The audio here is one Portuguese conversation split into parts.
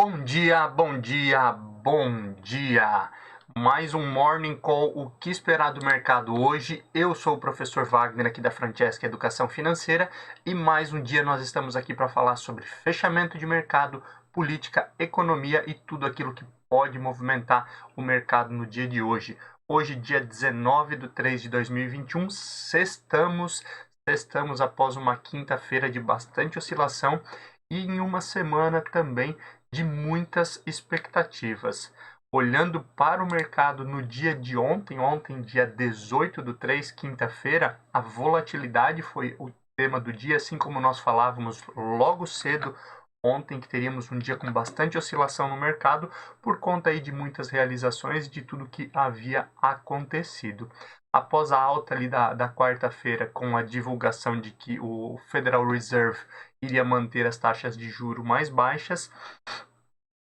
Bom dia, bom dia, bom dia! Mais um Morning Call, o que esperar do mercado hoje? Eu sou o professor Wagner aqui da Francesca Educação Financeira e mais um dia nós estamos aqui para falar sobre fechamento de mercado, política, economia e tudo aquilo que pode movimentar o mercado no dia de hoje. Hoje, dia 19 de 3 de 2021, sextamos após uma quinta-feira de bastante oscilação e em uma semana também de muitas expectativas. Olhando para o mercado no dia de ontem, dia 18 do 3, quinta-feira, a volatilidade foi o tema do dia, assim como nós falávamos logo cedo ontem, que teríamos um dia com bastante oscilação no mercado, por conta aí de muitas realizações e de tudo que havia acontecido. Após a alta ali da quarta-feira, com a divulgação de que o Federal Reserve iria manter as taxas de juros mais baixas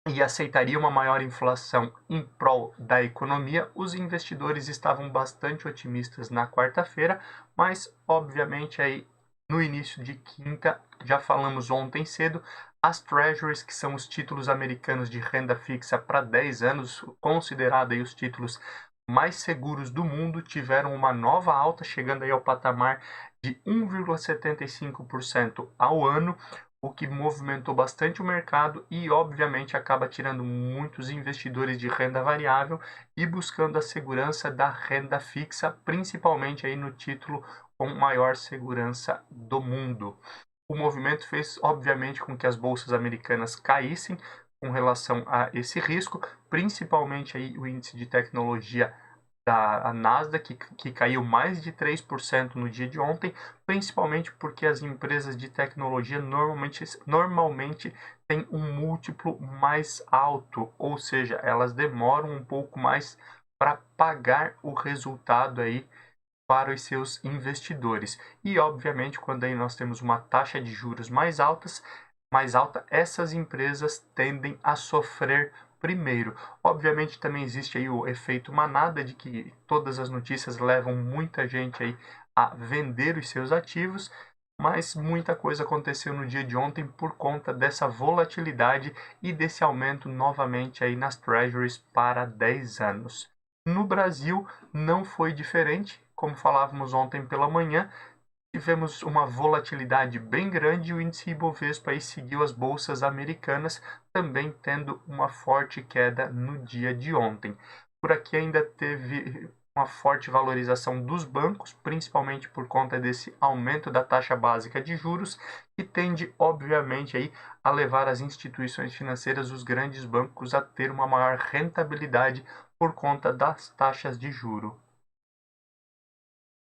e aceitaria uma maior inflação em prol da economia, os investidores estavam bastante otimistas na quarta-feira, mas obviamente aí no início de quinta, já falamos ontem cedo, as Treasuries, que são os títulos americanos de renda fixa para 10 anos, considerados aí os títulos mais seguros do mundo, tiveram uma nova alta, chegando aí ao patamar de 1,75% ao ano, o que movimentou bastante o mercado e, obviamente, acaba tirando muitos investidores de renda variável e buscando a segurança da renda fixa, principalmente aí no título com maior segurança do mundo. O movimento fez, obviamente, com que as bolsas americanas caíssem com relação a esse risco, principalmente aí o índice de tecnologia da Nasdaq, que caiu mais de 3% no dia de ontem, principalmente porque as empresas de tecnologia normalmente têm um múltiplo mais alto, ou seja, elas demoram um pouco mais para pagar o resultado aí para os seus investidores. E, obviamente, quando aí nós temos uma taxa de juros mais alta, essas empresas tendem a sofrer primeiro. Obviamente também existe aí o efeito manada de que todas as notícias levam muita gente aí a vender os seus ativos, mas muita coisa aconteceu no dia de ontem por conta dessa volatilidade e desse aumento novamente aí nas treasuries para 10 anos. No Brasil não foi diferente, como falávamos ontem pela manhã, tivemos uma volatilidade bem grande e o índice Ibovespa aí seguiu as bolsas americanas, também tendo uma forte queda no dia de ontem. Por aqui ainda teve uma forte valorização dos bancos, principalmente por conta desse aumento da taxa básica de juros, que tende, obviamente, aí a levar as instituições financeiras, os grandes bancos, a ter uma maior rentabilidade por conta das taxas de juro.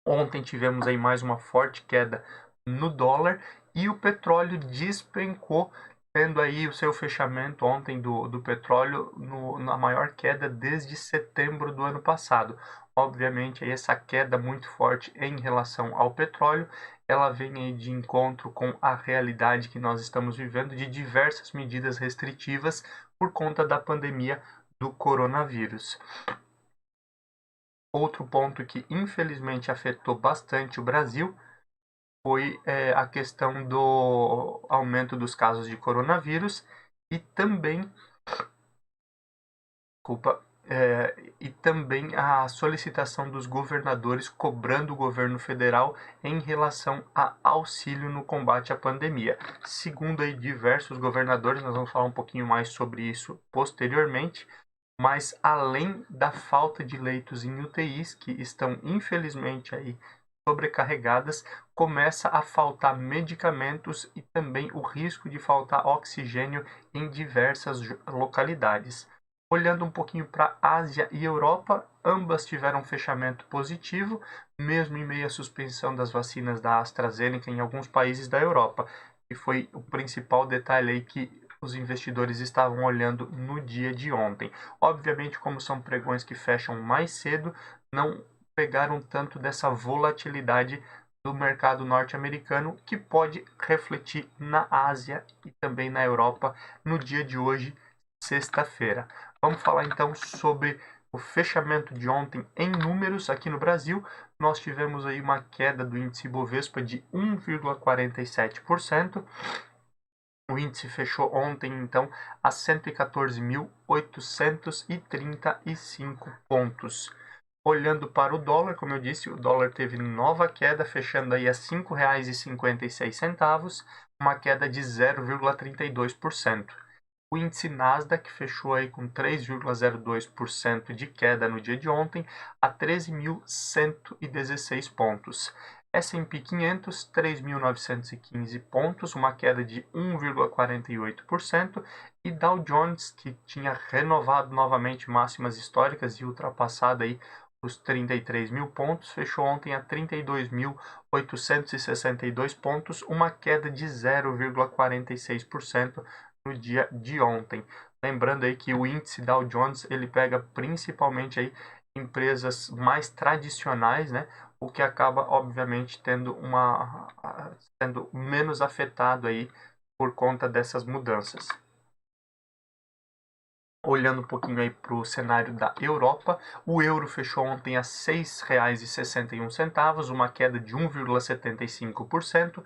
Ontem tivemos aí mais uma forte queda no dólar e o petróleo despencou, tendo aí o seu fechamento ontem do petróleo na maior queda desde setembro do ano passado. Obviamente, aí essa queda muito forte em relação ao petróleo, ela vem aí de encontro com a realidade que nós estamos vivendo de diversas medidas restritivas por conta da pandemia do coronavírus. Outro ponto que infelizmente afetou bastante o Brasil foi a questão do aumento dos casos de coronavírus e também, e também a solicitação dos governadores cobrando o governo federal em relação a auxílio no combate à pandemia. Segundo aí diversos governadores, nós vamos falar um pouquinho mais sobre isso posteriormente, mas além da falta de leitos em UTIs, que estão infelizmente aí sobrecarregadas, começa a faltar medicamentos e também o risco de faltar oxigênio em diversas localidades. Olhando um pouquinho para a Ásia e Europa, ambas tiveram fechamento positivo, mesmo em meio à suspensão das vacinas da AstraZeneca em alguns países da Europa, que foi o principal detalhe aí que os investidores estavam olhando no dia de ontem. Obviamente, como são pregões que fecham mais cedo, não pegaram tanto dessa volatilidade do mercado norte-americano, que pode refletir na Ásia e também na Europa no dia de hoje, sexta-feira. Vamos falar então sobre o fechamento de ontem em números aqui no Brasil. Nós tivemos aí uma queda do índice Bovespa de 1,47%. O índice fechou ontem, então, a 114.835 pontos. Olhando para o dólar, como eu disse, o dólar teve nova queda, fechando aí a R$ 5,56, uma queda de 0,32%. O índice Nasdaq fechou aí com 3,02% de queda no dia de ontem, a 13.116 pontos. S&P 500, 3.915 pontos, uma queda de 1,48%, e Dow Jones, que tinha renovado novamente máximas históricas e ultrapassado aí os 33 mil pontos, fechou ontem a 32.862 pontos, uma queda de 0,46% no dia de ontem. Lembrando aí que o índice Dow Jones, ele pega principalmente aí empresas mais tradicionais, né? O que acaba, obviamente, sendo menos afetado aí por conta dessas mudanças. Olhando um pouquinho aí para o cenário da Europa, o euro fechou ontem a R$ 6,61, uma queda de 1,75%.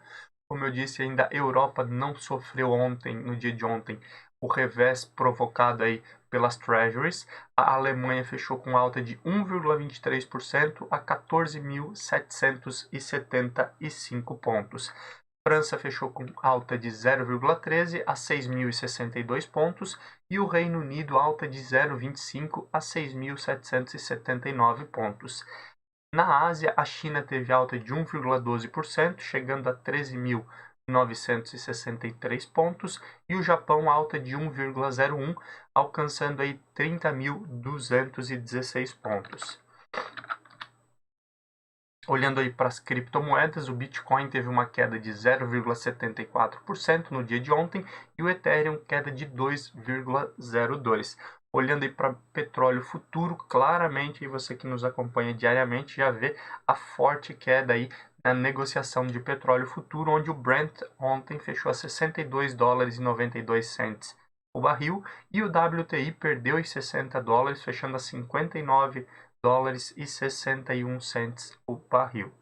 Como eu disse, ainda a Europa não sofreu ontem, no dia de ontem, o revés provocado aí pelas Treasuries. A Alemanha fechou com alta de 1,23% a 14.775 pontos. França fechou com alta de 0,13 a 6.062 pontos e o Reino Unido alta de 0,25 a 6.779 pontos. Na Ásia, a China teve alta de 1,12%, chegando a 13.963 pontos, e o Japão alta de 1,01, alcançando aí 30.216 pontos. Olhando aí para as criptomoedas, o Bitcoin teve uma queda de 0,74% no dia de ontem e o Ethereum queda de 2,02%. Olhando aí para petróleo futuro, claramente, e você que nos acompanha diariamente já vê a forte queda aí na negociação de petróleo futuro, onde o Brent ontem fechou a $62,92 o barril e o WTI perdeu os $60, fechando a $59,61 o barril.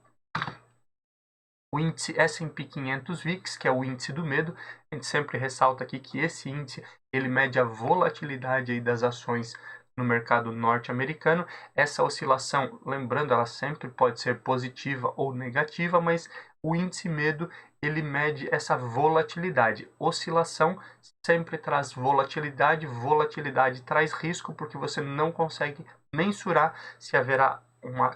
O índice S&P 500 VIX, que é o índice do medo, a gente sempre ressalta aqui que esse índice ele mede a volatilidade aí das ações no mercado norte-americano. Essa oscilação, lembrando, ela sempre pode ser positiva ou negativa, mas o índice medo ele mede essa volatilidade. Oscilação sempre traz volatilidade, volatilidade traz risco, porque você não consegue mensurar se haverá uma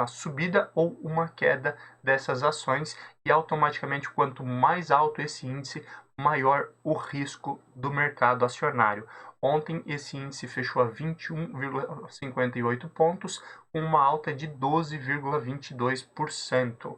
subida ou uma queda dessas ações, e automaticamente quanto mais alto esse índice, maior o risco do mercado acionário. Ontem esse índice fechou a 21,58 pontos, com uma alta de 12,22%.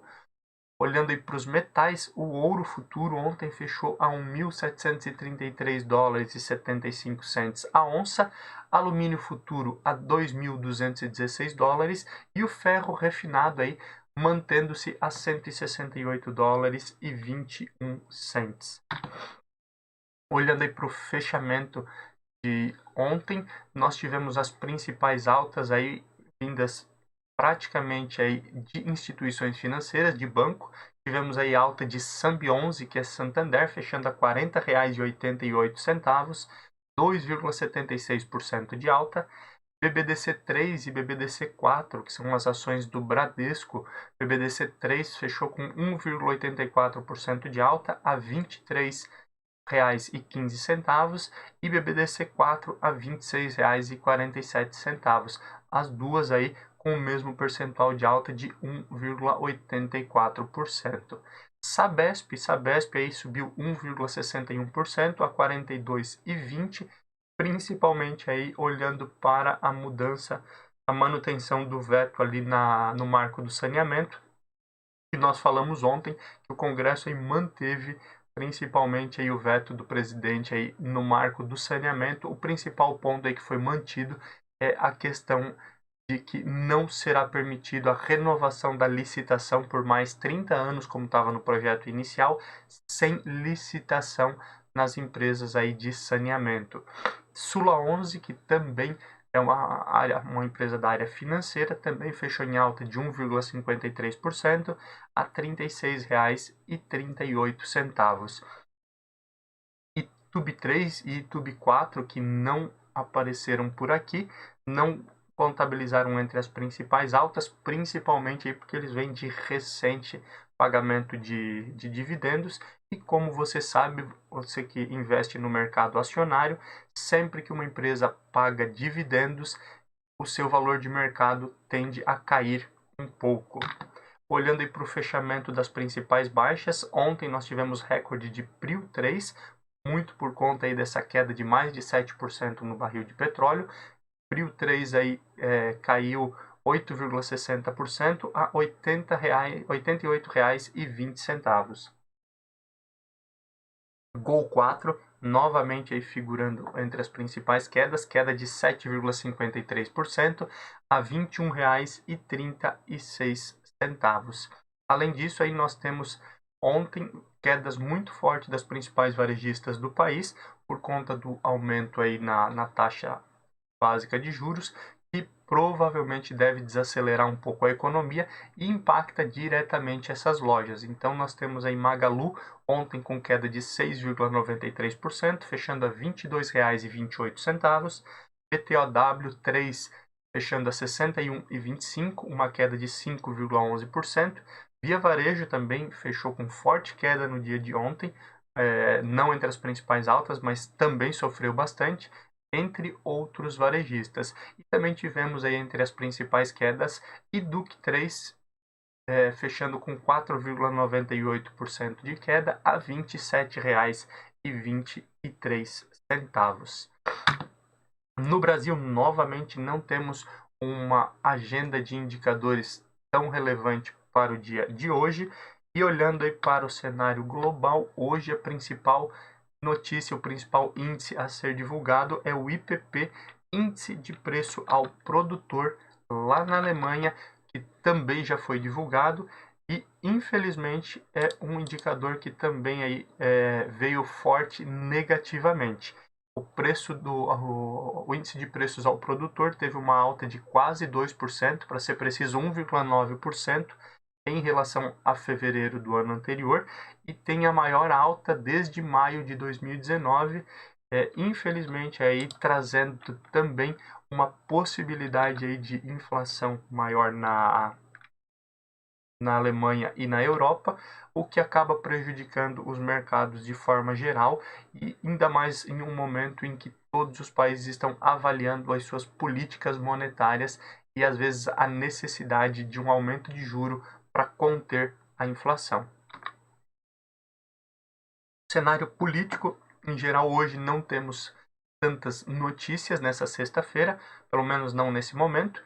Olhando aí para os metais, o ouro futuro ontem fechou a $1.733,75 a onça, alumínio futuro a $2.216 e o ferro refinado aí mantendo-se a $168,21. Olhando aí para o fechamento de ontem, nós tivemos as principais altas aí vindas praticamente aí de instituições financeiras, de banco. Tivemos aí alta de Sambi11, que é Santander, fechando a R$ 40,88, 2,76% de alta. BBDC3 e BBDC4, que são as ações do Bradesco, BBDC3 fechou com 1,84% de alta a R$ 23,15 e BBDC4 a R$ 26,47. As duas aí com o mesmo percentual de alta de 1,84%. Sabesp aí subiu 1,61% a R$ 42,20, principalmente aí olhando para a mudança, a manutenção do veto ali no marco do saneamento, que nós falamos ontem, que o Congresso aí manteve principalmente aí o veto do presidente aí no marco do saneamento. O principal ponto aí que foi mantido é a questão de que não será permitido a renovação da licitação por mais 30 anos, como estava no projeto inicial, sem licitação nas empresas aí de saneamento. Sula 11, que também é uma empresa da área financeira, também fechou em alta de 1,53% a R$ 36,38. E Tub3 e Tub4, que não apareceram por aqui, não contabilizaram entre as principais altas, principalmente porque eles vêm de recente pagamento de dividendos. E como você sabe, você que investe no mercado acionário, sempre que uma empresa paga dividendos, o seu valor de mercado tende a cair um pouco. Olhando para o fechamento das principais baixas, ontem nós tivemos recorde de Prio 3, muito por conta aí dessa queda de mais de 7% no barril de petróleo. Prio 3 aí caiu 8,60% a R$ 88,20. Gol 4, novamente aí figurando entre as principais quedas, queda de 7,53% a R$ 21,36. Além disso, aí nós temos ontem quedas muito fortes das principais varejistas do país por conta do aumento aí na taxa básica de juros, que provavelmente deve desacelerar um pouco a economia e impacta diretamente essas lojas. Então nós temos aí Magalu ontem com queda de 6,93%, fechando a R$ 22,28. PTOW 3 fechando a R$ 61,25, uma queda de 5,11%. Via Varejo também fechou com forte queda no dia de ontem, não entre as principais altas, mas também sofreu bastante, entre outros varejistas. E também tivemos aí entre as principais quedas Iduc 3, fechando com 4,98% de queda a R$ 27,23. No Brasil, novamente, não temos uma agenda de indicadores tão relevante para o dia de hoje. E olhando aí para o cenário global, hoje a principal notícia, o principal índice a ser divulgado é o IPP, Índice de Preço ao Produtor, lá na Alemanha, que também já foi divulgado e, infelizmente, é um indicador que também aí, veio forte negativamente. O índice de preços ao produtor teve uma alta de quase 2%, para ser preciso 1,9%, em relação a fevereiro do ano anterior, e tem a maior alta desde maio de 2019, infelizmente aí trazendo também uma possibilidade aí de inflação maior na Alemanha e na Europa, o que acaba prejudicando os mercados de forma geral, e ainda mais em um momento em que todos os países estão avaliando as suas políticas monetárias e às vezes a necessidade de um aumento de juro para conter a inflação. Cenário político, em geral, hoje não temos tantas notícias nessa sexta-feira, pelo menos não nesse momento,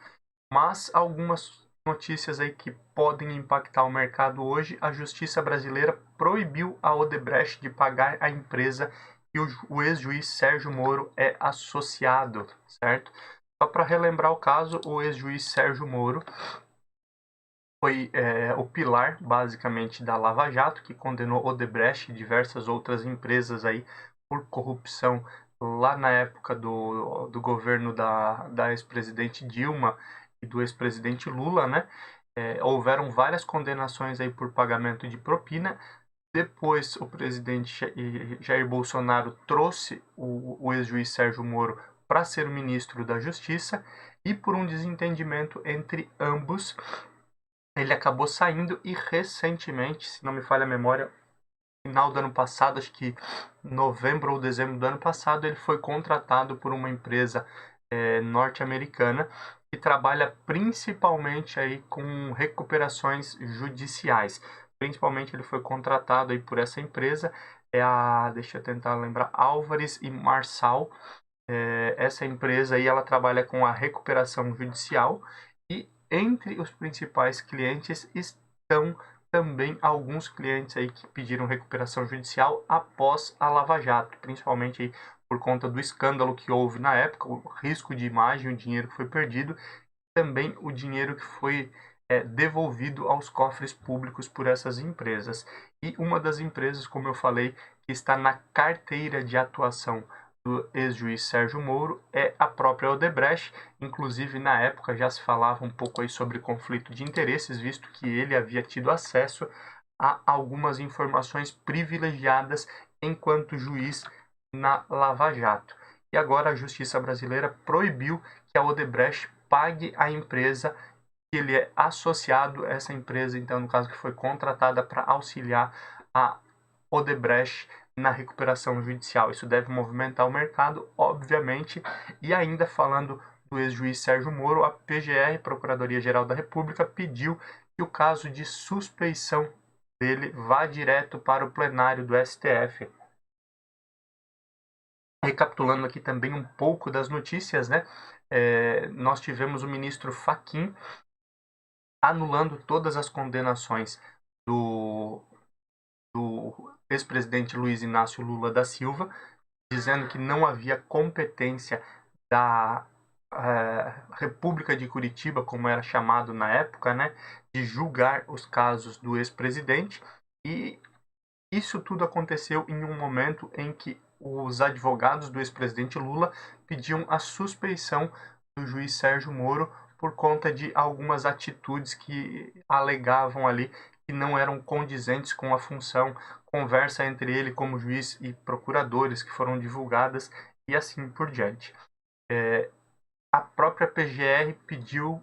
mas algumas notícias aí que podem impactar o mercado hoje. A Justiça brasileira proibiu a Odebrecht de pagar a empresa e o ex-juiz Sérgio Moro é associado, certo? Só para relembrar o caso, o ex-juiz Sérgio Moro foi o pilar, basicamente, da Lava Jato, que condenou Odebrecht e diversas outras empresas aí por corrupção lá na época do governo da ex-presidente Dilma e do ex-presidente Lula, né? Houveram várias condenações aí por pagamento de propina. Depois, o presidente Jair Bolsonaro trouxe o ex-juiz Sérgio Moro para ser o ministro da Justiça, e por um desentendimento entre ambos, ele acabou saindo e recentemente, se não me falha a memória, final do ano passado, acho que novembro ou dezembro do ano passado, ele foi contratado por uma empresa norte-americana que trabalha principalmente aí com recuperações judiciais. Principalmente ele foi contratado aí por essa empresa, deixa eu tentar lembrar, Álvares e Marçal. Essa empresa aí, ela trabalha com a recuperação judicial, e entre os principais clientes estão também alguns clientes aí que pediram recuperação judicial após a Lava Jato, principalmente aí por conta do escândalo que houve na época, o risco de imagem, o dinheiro que foi perdido, também o dinheiro que foi devolvido aos cofres públicos por essas empresas. E uma das empresas, como eu falei, que está na carteira de atuação do ex-juiz Sérgio Moro é a própria Odebrecht. Inclusive, na época já se falava um pouco aí sobre conflito de interesses, visto que ele havia tido acesso a algumas informações privilegiadas enquanto juiz na Lava Jato. E agora a justiça brasileira proibiu que a Odebrecht pague a empresa que ele é associado, essa empresa, então, no caso, que foi contratada para auxiliar a Odebrecht na recuperação judicial. Isso deve movimentar o mercado, obviamente. E ainda falando do ex-juiz Sérgio Moro, a PGR, Procuradoria-Geral da República, pediu que o caso de suspeição dele vá direto para o plenário do STF. Recapitulando aqui também um pouco das notícias, né? Nós tivemos o ministro Fachin anulando todas as condenações do ex-presidente Luiz Inácio Lula da Silva, dizendo que não havia competência da República de Curitiba, como era chamado na época, né, de julgar os casos do ex-presidente. E isso tudo aconteceu em um momento em que os advogados do ex-presidente Lula pediam a suspeição do juiz Sérgio Moro por conta de algumas atitudes que alegavam ali que não eram condizentes com a função, conversa entre ele como juiz e procuradores que foram divulgadas e assim por diante. A própria PGR pediu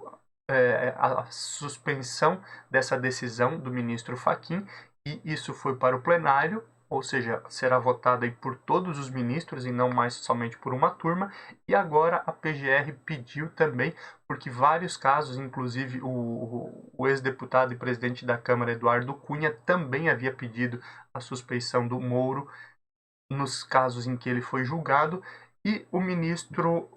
a suspensão dessa decisão do ministro Fachin e isso foi para o plenário, ou seja, será votada aí por todos os ministros e não mais somente por uma turma. E agora a PGR pediu também, porque vários casos, inclusive o ex-deputado e presidente da Câmara, Eduardo Cunha, também havia pedido a suspeição do Moro nos casos em que ele foi julgado, e o ministro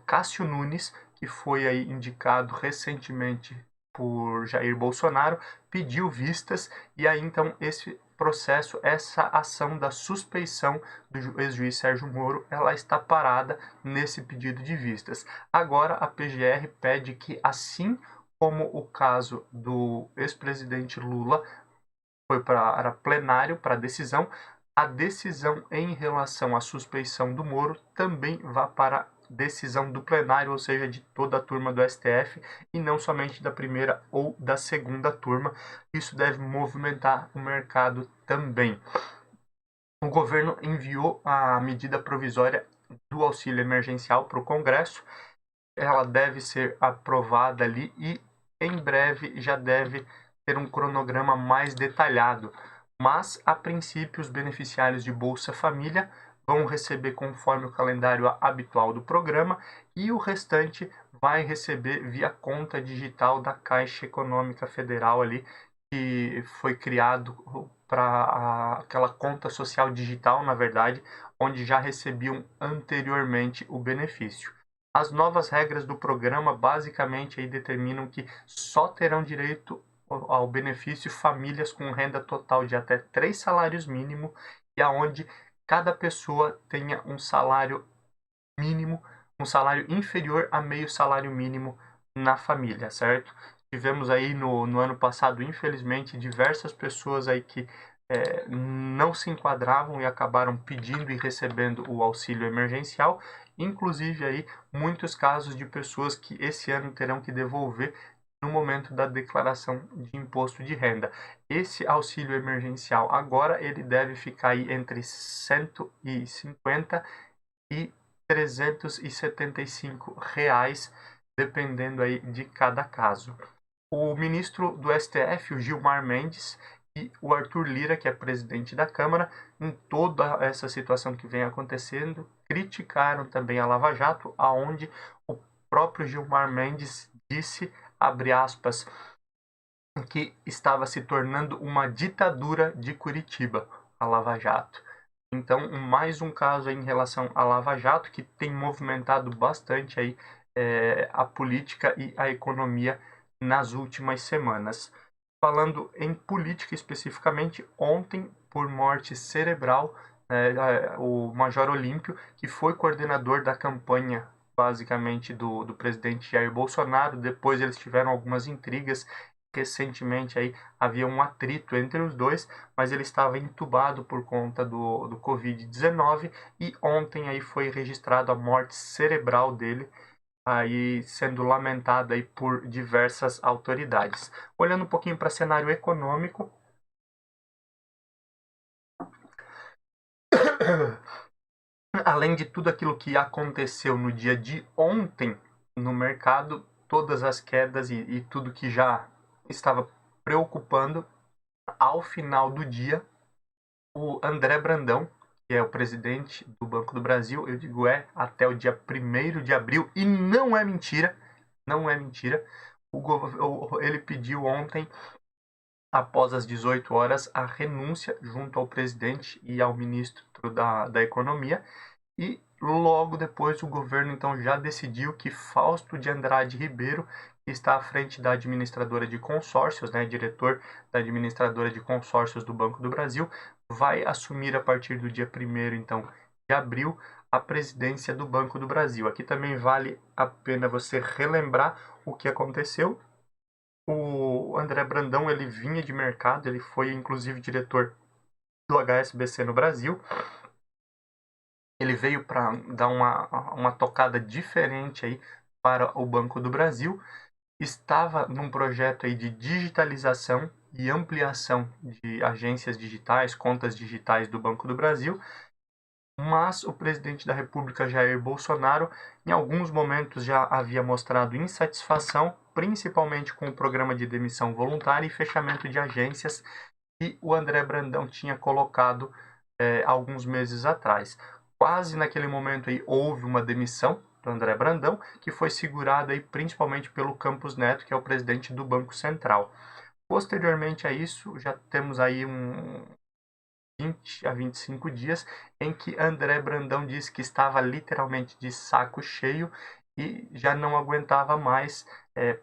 Cássio Nunes, que foi aí indicado recentemente por Jair Bolsonaro, pediu vistas, e aí então esse processo, essa ação da suspeição do ex-juiz Sérgio Moro, ela está parada nesse pedido de vistas. Agora a PGR pede que, assim como o caso do ex-presidente Lula foi para plenário, para decisão, a decisão em relação à suspeição do Moro também vá para decisão do plenário, ou seja, de toda a turma do STF, e não somente da primeira ou da segunda turma. Isso deve movimentar o mercado também. O governo enviou a medida provisória do auxílio emergencial para o Congresso. Ela deve ser aprovada ali e em breve já deve ter um cronograma mais detalhado. Mas, a princípio, os beneficiários de Bolsa Família vão receber conforme o calendário habitual do programa e o restante vai receber via conta digital da Caixa Econômica Federal ali, que foi criado para aquela conta social digital, na verdade, onde já recebiam anteriormente o benefício. As novas regras do programa basicamente aí determinam que só terão direito ao benefício famílias com renda total de até 3 salários mínimos e aonde cada pessoa tenha um salário mínimo, um salário inferior a meio salário mínimo na família, certo? Tivemos aí no ano passado, infelizmente, diversas pessoas aí que não se enquadravam e acabaram pedindo e recebendo o auxílio emergencial, inclusive aí muitos casos de pessoas que esse ano terão que devolver no momento da declaração de imposto de renda. Esse auxílio emergencial agora ele deve ficar aí entre 150 e 375 reais, dependendo aí de cada caso. O ministro do STF, o Gilmar Mendes, e o Arthur Lira, que é presidente da Câmara, em toda essa situação que vem acontecendo, criticaram também a Lava Jato, aonde o próprio Gilmar Mendes disse, abre aspas, que estava se tornando uma ditadura de Curitiba, a Lava Jato. Então, mais um caso aí em relação à Lava Jato, que tem movimentado bastante aí, a política e a economia nas últimas semanas. Falando em política especificamente, ontem, por morte cerebral, o Major Olímpio, que foi coordenador da campanha, basicamente, do presidente Jair Bolsonaro, depois eles tiveram algumas intrigas recentemente aí havia um atrito entre os dois, mas ele estava entubado por conta do Covid-19 e ontem aí foi registrado a morte cerebral dele, aí sendo lamentada aí por diversas autoridades. Olhando um pouquinho para cenário econômico, além de tudo aquilo que aconteceu no dia de ontem no mercado, todas as quedas e tudo que já estava preocupando, ao final do dia, o André Brandão, que é o presidente do Banco do Brasil, eu digo até o dia 1º de abril, e não é mentira, não é mentira, ele pediu ontem, após as 18 horas, a renúncia junto ao presidente e ao ministro da Economia, e logo depois o governo então já decidiu que Fausto de Andrade Ribeiro, que está à frente da administradora de consórcios, né, diretor da administradora de consórcios do Banco do Brasil, vai assumir a partir do dia 1º então de abril a presidência do Banco do Brasil. Aqui também vale a pena você relembrar o que aconteceu. O André Brandão, ele vinha de mercado, ele foi inclusive diretor do HSBC no Brasil. Ele veio para dar uma tocada diferente aí para o Banco do Brasil. Estava num projeto aí de digitalização e ampliação de agências digitais, contas digitais do Banco do Brasil, mas o presidente da República, Jair Bolsonaro, em alguns momentos já havia mostrado insatisfação, principalmente com o programa de demissão voluntária e fechamento de agências que o André Brandão tinha colocado alguns meses atrás. Quase naquele momento aí houve uma demissão do André Brandão, que foi segurada aí principalmente pelo Campos Neto, que é o presidente do Banco Central. Posteriormente a isso, já temos aí 20 a 25 dias em que André Brandão disse que estava literalmente de saco cheio e já não aguentava mais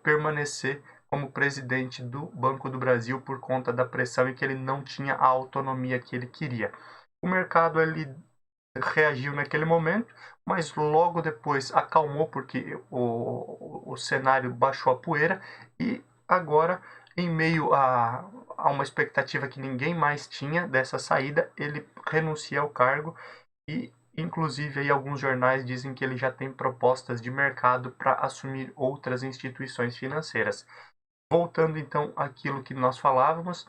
permanecer como presidente do Banco do Brasil por conta da pressão e que ele não tinha a autonomia que ele queria. O mercado ele reagiu naquele momento, mas logo depois acalmou porque o cenário baixou a poeira e agora, em meio a uma expectativa que ninguém mais tinha dessa saída, ele renuncia ao cargo e inclusive aí alguns jornais dizem que ele já tem propostas de mercado para assumir outras instituições financeiras. Voltando então àquilo que nós falávamos,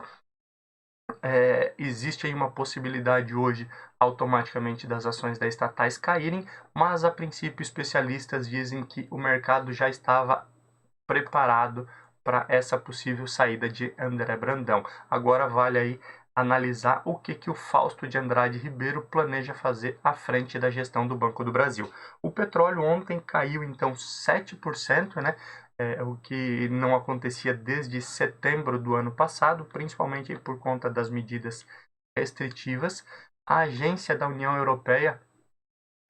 existe aí uma possibilidade hoje automaticamente das ações das estatais caírem, mas a princípio especialistas dizem que o mercado já estava preparado para essa possível saída de André Brandão. Agora vale aí analisar o que o Fausto de Andrade Ribeiro planeja fazer à frente da gestão do Banco do Brasil. O petróleo ontem caiu então 7%, né? O que não acontecia desde setembro do ano passado, principalmente por conta das medidas restritivas. A agência da União Europeia,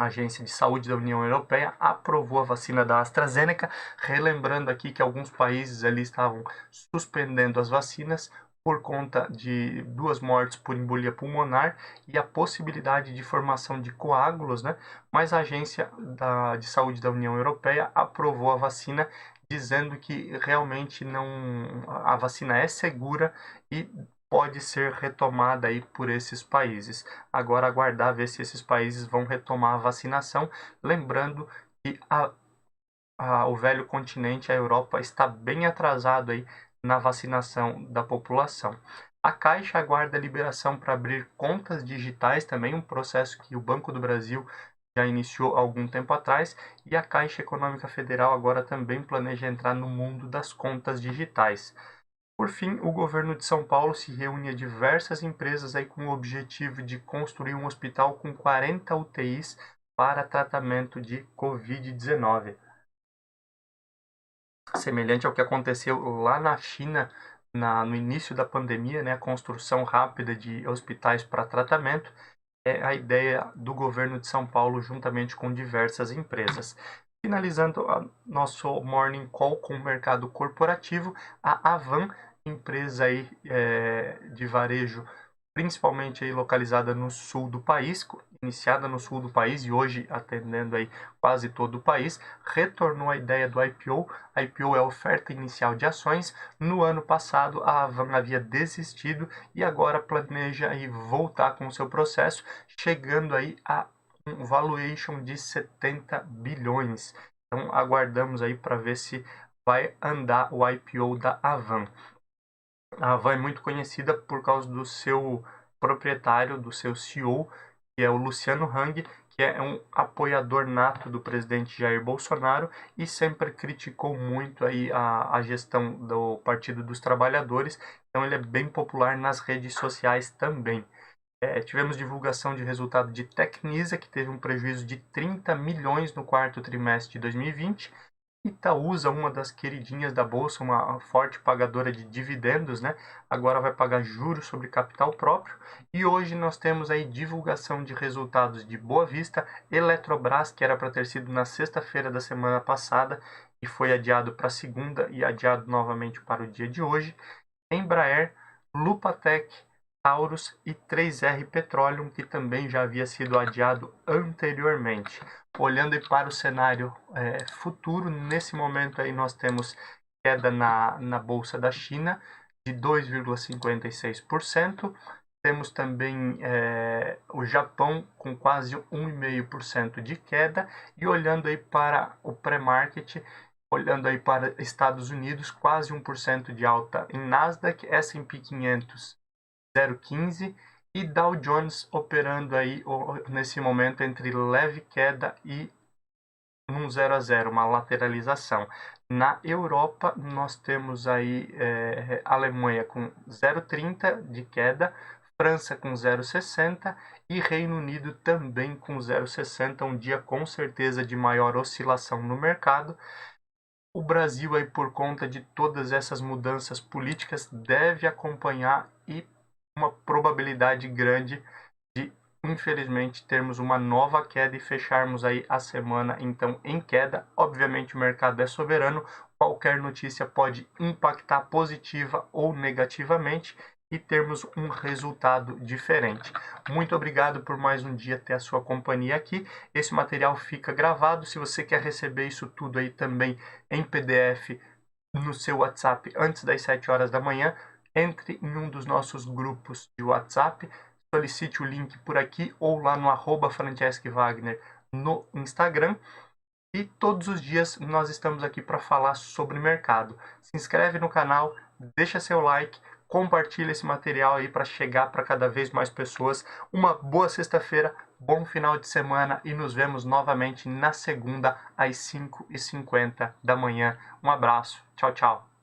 a Agência de Saúde da União Europeia, aprovou a vacina da AstraZeneca, relembrando aqui que alguns países ali estavam suspendendo as vacinas por conta de 2 mortes por embolia pulmonar e a possibilidade de formação de coágulos, né? Mas a Agência de Saúde da União Europeia aprovou a vacina, dizendo que realmente a vacina é segura e pode ser retomada aí por esses países. Agora aguardar ver se esses países vão retomar a vacinação, lembrando que o velho continente, a Europa, está bem atrasado aí na vacinação da população. A Caixa aguarda liberação para abrir contas digitais, também um processo que o Banco do Brasil já iniciou há algum tempo atrás, e a Caixa Econômica Federal agora também planeja entrar no mundo das contas digitais. Por fim, o governo de São Paulo se reúne a diversas empresas aí com o objetivo de construir um hospital com 40 UTIs para tratamento de Covid-19. Semelhante ao que aconteceu lá na China no início da pandemia, né, a construção rápida de hospitais para tratamento, é a ideia do governo de São Paulo juntamente com diversas empresas. Finalizando nosso Morning Call com o mercado corporativo, a Avan, empresa aí, de varejo principalmente aí localizada no sul do país, iniciada no sul do país e hoje atendendo aí quase todo o país, retornou a ideia do IPO. A IPO é a oferta inicial de ações. No ano passado, a Avan havia desistido e agora planeja aí voltar com o seu processo, chegando aí a um valuation de 70 bilhões. Então aguardamos aí para ver se vai andar o IPO da Avan. A Avan é muito conhecida por causa do seu proprietário, do seu CEO, que é o Luciano Hang, que é um apoiador nato do presidente Jair Bolsonaro e sempre criticou muito aí a gestão do Partido dos Trabalhadores. Então ele é bem popular nas redes sociais também. Tivemos divulgação de resultado de Tecnisa, que teve um prejuízo de 30 milhões no quarto trimestre de 2020. Itaúsa, uma das queridinhas da Bolsa, uma forte pagadora de dividendos, né? Agora vai pagar juros sobre capital próprio. E hoje nós temos aí divulgação de resultados de Boa Vista, Eletrobras, que era para ter sido na sexta-feira da semana passada e foi adiado para segunda e adiado novamente para o dia de hoje. Embraer, Lupatec, Taurus e 3R Petroleum, que também já havia sido adiado anteriormente. Olhando para o cenário futuro, nesse momento aí nós temos queda na Bolsa da China de 2,56%. Temos também o Japão com quase 1,5% de queda. E olhando aí para o pré-market, olhando aí para Estados Unidos, quase 1% de alta em Nasdaq, S&P 500 0,15 e Dow Jones operando aí nesse momento entre leve queda e um 0 a 0, uma lateralização. Na Europa nós temos aí Alemanha com 0,30 de queda, França com 0,60 e Reino Unido também com 0,60, um dia com certeza de maior oscilação no mercado. O Brasil aí, por conta de todas essas mudanças políticas, deve acompanhar e uma probabilidade grande de, infelizmente, termos uma nova queda e fecharmos aí a semana, então, em queda. Obviamente, o mercado é soberano, qualquer notícia pode impactar positiva ou negativamente e termos um resultado diferente. Muito obrigado por mais um dia ter a sua companhia aqui. Esse material fica gravado. Se você quer receber isso tudo aí também em PDF no seu WhatsApp antes das 7 horas da manhã, entre em um dos nossos grupos de WhatsApp, solicite o link por aqui ou lá no @Franceschi-Wagner no Instagram. E todos os dias nós estamos aqui para falar sobre mercado. Se inscreve no canal, deixa seu like, compartilha esse material aí para chegar para cada vez mais pessoas. Uma boa sexta-feira, bom final de semana e nos vemos novamente na segunda às 5h50 da manhã. Um abraço, tchau, tchau.